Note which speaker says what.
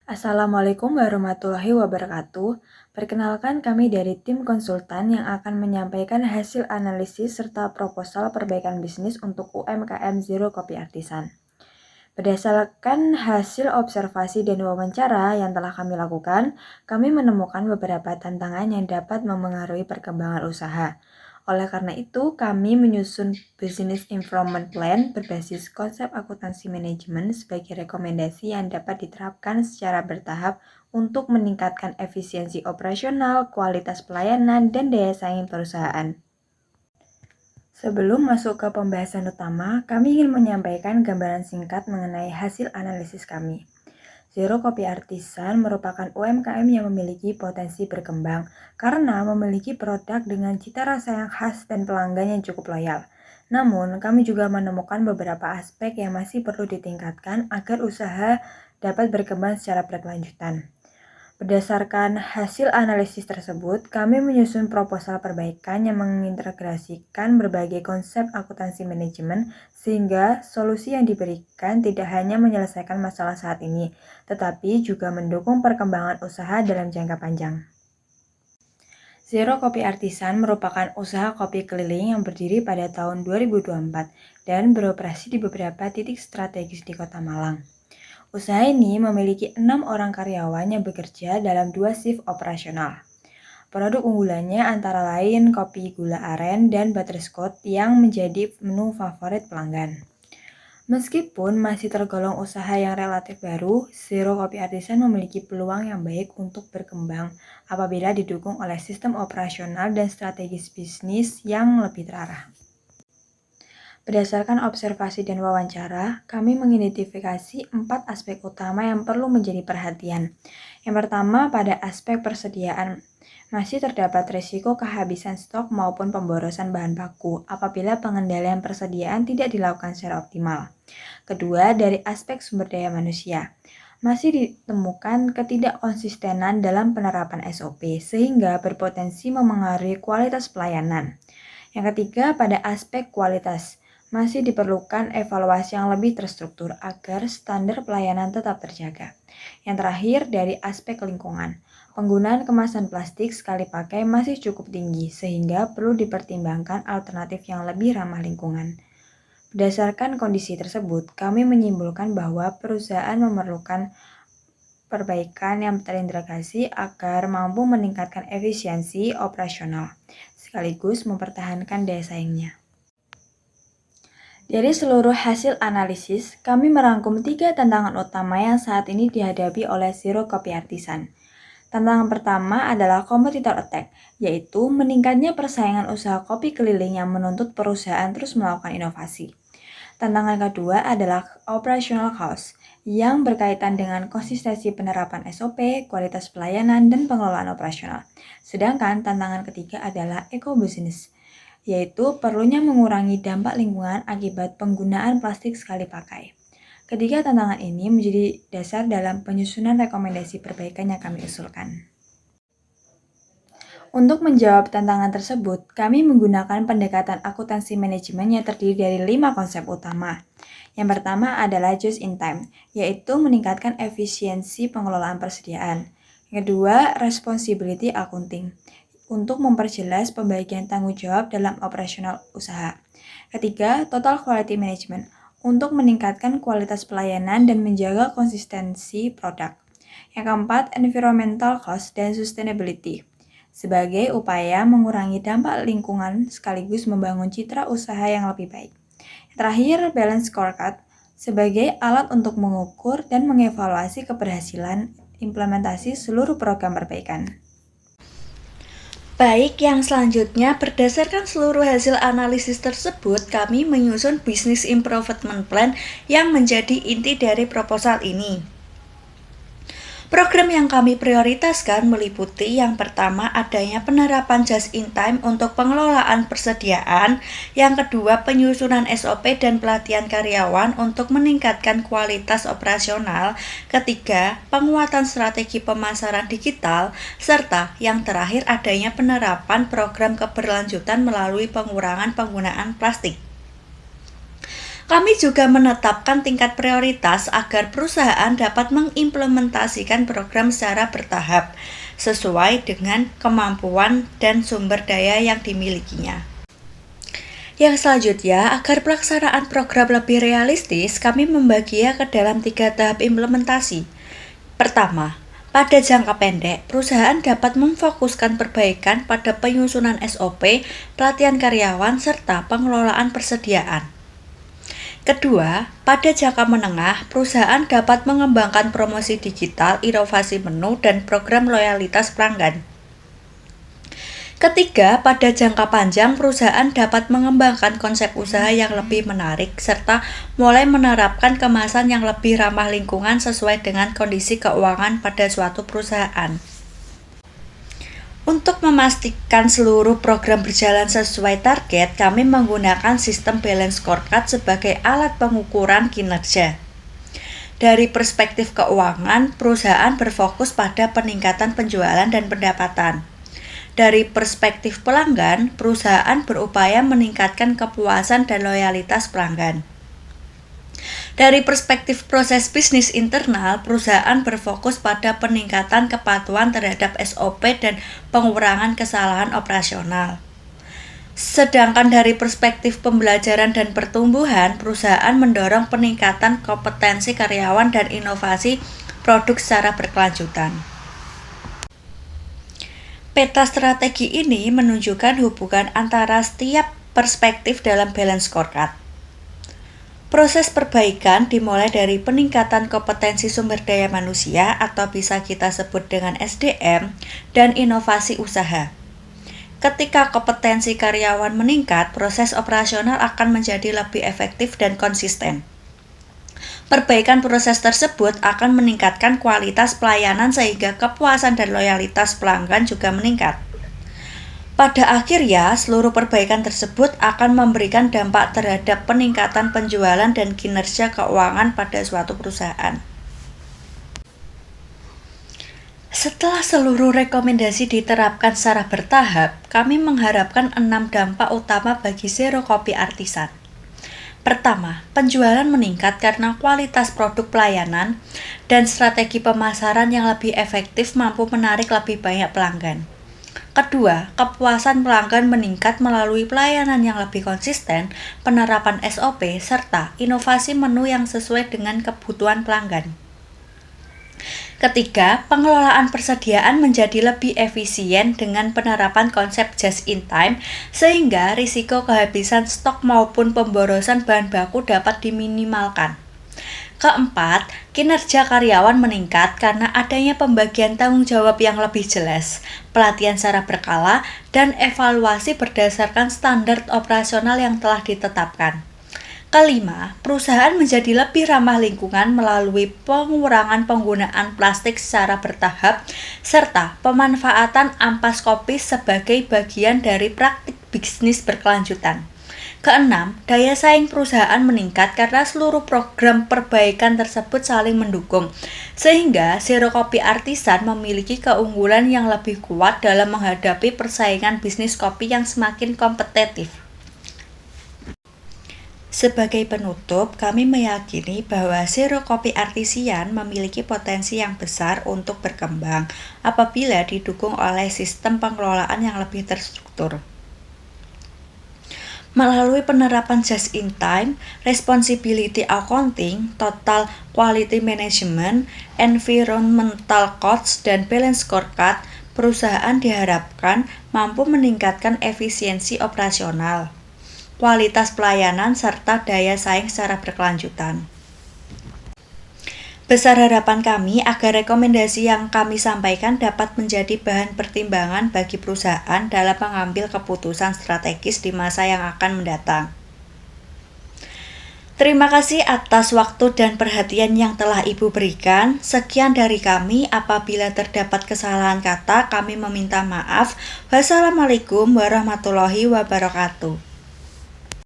Speaker 1: Assalamualaikum warahmatullahi wabarakatuh. Perkenalkan kami dari tim konsultan yang akan menyampaikan hasil analisis serta proposal perbaikan bisnis untuk UMKM Zero Kopi Artisan. Berdasarkan hasil observasi dan wawancara yang telah kami lakukan, kami menemukan beberapa tantangan yang dapat memengaruhi perkembangan usaha. Oleh karena itu, kami menyusun Business Improvement Plan berbasis konsep akuntansi manajemen sebagai rekomendasi yang dapat diterapkan secara bertahap untuk meningkatkan efisiensi operasional, kualitas pelayanan, dan daya saing perusahaan. Sebelum masuk ke pembahasan utama, kami ingin menyampaikan gambaran singkat mengenai hasil analisis kami. Zero Kopi Artisan merupakan UMKM yang memiliki potensi berkembang karena memiliki produk dengan cita rasa yang khas dan pelanggan yang cukup loyal. Namun, kami juga menemukan beberapa aspek yang masih perlu ditingkatkan agar usaha dapat berkembang secara berkelanjutan. Berdasarkan hasil analisis tersebut, kami menyusun proposal perbaikan yang mengintegrasikan berbagai konsep akuntansi manajemen sehingga solusi yang diberikan tidak hanya menyelesaikan masalah saat ini, tetapi juga mendukung perkembangan usaha dalam jangka panjang. Zero Kopi Artisan merupakan usaha kopi keliling yang berdiri pada tahun 2024 dan beroperasi di beberapa titik strategis di Kota Malang. Usaha ini memiliki 6 orang karyawan yang bekerja dalam 2 shift operasional. Produk unggulannya antara lain kopi gula aren dan butterscotch yang menjadi menu favorit pelanggan. Meskipun masih tergolong usaha yang relatif baru, Zero Kopi Artisan memiliki peluang yang baik untuk berkembang apabila didukung oleh sistem operasional dan strategis bisnis yang lebih terarah. Berdasarkan observasi dan wawancara, kami mengidentifikasi 4 aspek utama yang perlu menjadi perhatian. Yang pertama, pada aspek persediaan. Masih terdapat risiko kehabisan stok maupun pemborosan bahan baku apabila pengendalian persediaan tidak dilakukan secara optimal. Kedua, dari aspek sumber daya manusia. Masih ditemukan ketidakkonsistenan dalam penerapan SOP sehingga berpotensi memengaruhi kualitas pelayanan. Yang ketiga, pada aspek kualitas. Masih diperlukan evaluasi yang lebih terstruktur agar standar pelayanan tetap terjaga. Yang terakhir, dari aspek lingkungan. Penggunaan kemasan plastik sekali pakai masih cukup tinggi, sehingga perlu dipertimbangkan alternatif yang lebih ramah lingkungan. Berdasarkan kondisi tersebut, kami menyimpulkan bahwa perusahaan memerlukan perbaikan yang terintegrasi agar mampu meningkatkan efisiensi operasional, sekaligus mempertahankan daya saingnya. Dari seluruh hasil analisis, kami merangkum 3 tantangan utama yang saat ini dihadapi oleh Zero Kopi Artisan. Tantangan pertama adalah competitor attack, yaitu meningkatnya persaingan usaha kopi keliling yang menuntut perusahaan terus melakukan inovasi. Tantangan kedua adalah operational cost, yang berkaitan dengan konsistensi penerapan SOP, kualitas pelayanan, dan pengelolaan operasional. Sedangkan tantangan ketiga adalah eco-business, yaitu perlunya mengurangi dampak lingkungan akibat penggunaan plastik sekali pakai. Ketiga tantangan ini menjadi dasar dalam penyusunan rekomendasi perbaikan yang kami usulkan. Untuk menjawab tantangan tersebut, kami menggunakan pendekatan akuntansi manajemen yang terdiri dari 5 konsep utama. Yang pertama adalah just in time, yaitu meningkatkan efisiensi pengelolaan persediaan. Yang kedua, responsibility accounting, untuk memperjelas pembagian tanggung jawab dalam operasional usaha. Ketiga, total quality management, untuk meningkatkan kualitas pelayanan dan menjaga konsistensi produk. Yang keempat, environmental cost dan sustainability, sebagai upaya mengurangi dampak lingkungan sekaligus membangun citra usaha yang lebih baik. Yang terakhir, balance scorecard, sebagai alat untuk mengukur dan mengevaluasi keberhasilan implementasi seluruh program perbaikan.
Speaker 2: Baik, yang selanjutnya berdasarkan seluruh hasil analisis tersebut, kami menyusun Business Improvement Plan yang menjadi inti dari proposal ini. Program yang kami prioritaskan meliputi yang pertama adanya penerapan just in time untuk pengelolaan persediaan, yang kedua penyusunan SOP dan pelatihan karyawan untuk meningkatkan kualitas operasional, ketiga penguatan strategi pemasaran digital, serta yang terakhir adanya penerapan program keberlanjutan melalui pengurangan penggunaan plastik. Kami juga menetapkan tingkat prioritas agar perusahaan dapat mengimplementasikan program secara bertahap, sesuai dengan kemampuan dan sumber daya yang dimilikinya. Yang selanjutnya, agar pelaksanaan program lebih realistis, kami membaginya ke dalam 3 tahap implementasi. Pertama, pada jangka pendek, perusahaan dapat memfokuskan perbaikan pada penyusunan SOP, pelatihan karyawan, serta pengelolaan persediaan. Kedua, pada jangka menengah, perusahaan dapat mengembangkan promosi digital, inovasi menu, dan program loyalitas pelanggan. Ketiga, pada jangka panjang, perusahaan dapat mengembangkan konsep usaha yang lebih menarik, serta mulai menerapkan kemasan yang lebih ramah lingkungan sesuai dengan kondisi keuangan pada suatu perusahaan. Untuk memastikan seluruh program berjalan sesuai target, kami menggunakan sistem balance scorecard sebagai alat pengukuran kinerja. Dari perspektif keuangan, perusahaan berfokus pada peningkatan penjualan dan pendapatan. Dari perspektif pelanggan, perusahaan berupaya meningkatkan kepuasan dan loyalitas pelanggan. Dari perspektif proses bisnis internal, perusahaan berfokus pada peningkatan kepatuhan terhadap SOP dan pengurangan kesalahan operasional. Sedangkan dari perspektif pembelajaran dan pertumbuhan, perusahaan mendorong peningkatan kompetensi karyawan dan inovasi produk secara berkelanjutan. Peta strategi ini menunjukkan hubungan antara setiap perspektif dalam balance scorecard. Proses perbaikan dimulai dari peningkatan kompetensi sumber daya manusia atau bisa kita sebut dengan SDM dan inovasi usaha. Ketika kompetensi karyawan meningkat, proses operasional akan menjadi lebih efektif dan konsisten. Perbaikan proses tersebut akan meningkatkan kualitas pelayanan sehingga kepuasan dan loyalitas pelanggan juga meningkat. Pada akhirnya, seluruh perbaikan tersebut akan memberikan dampak terhadap peningkatan penjualan dan kinerja keuangan pada suatu perusahaan. Setelah seluruh rekomendasi diterapkan secara bertahap, kami mengharapkan 6 dampak utama bagi Zero Copy Artisan. Pertama, penjualan meningkat karena kualitas produk pelayanan dan strategi pemasaran yang lebih efektif mampu menarik lebih banyak pelanggan. Kedua, kepuasan pelanggan meningkat melalui pelayanan yang lebih konsisten, penerapan SOP, serta inovasi menu yang sesuai dengan kebutuhan pelanggan. Ketiga, pengelolaan persediaan menjadi lebih efisien dengan penerapan konsep just in time, sehingga risiko kehabisan stok maupun pemborosan bahan baku dapat diminimalkan. Keempat, kinerja karyawan meningkat karena adanya pembagian tanggung jawab yang lebih jelas, pelatihan secara berkala, dan evaluasi berdasarkan standar operasional yang telah ditetapkan. Kelima, perusahaan menjadi lebih ramah lingkungan melalui pengurangan penggunaan plastik secara bertahap, serta pemanfaatan ampas kopi sebagai bagian dari praktik bisnis berkelanjutan. Keenam, daya saing perusahaan meningkat karena seluruh program perbaikan tersebut saling mendukung, sehingga Zero Copy Artisan memiliki keunggulan yang lebih kuat dalam menghadapi persaingan bisnis kopi yang semakin kompetitif. Sebagai penutup, kami meyakini bahwa Zero Copy Artisan memiliki potensi yang besar untuk berkembang apabila didukung oleh sistem pengelolaan yang lebih terstruktur. Melalui penerapan just in time, responsibility accounting, total quality management, environmental costs, dan balance scorecard, perusahaan diharapkan mampu meningkatkan efisiensi operasional, kualitas pelayanan, serta daya saing secara berkelanjutan. Besar harapan kami agar rekomendasi yang kami sampaikan dapat menjadi bahan pertimbangan bagi perusahaan dalam mengambil keputusan strategis di masa yang akan mendatang. Terima kasih atas waktu dan perhatian yang telah Ibu berikan. Sekian dari kami. Apabila terdapat kesalahan kata, kami meminta maaf. Wassalamualaikum warahmatullahi wabarakatuh.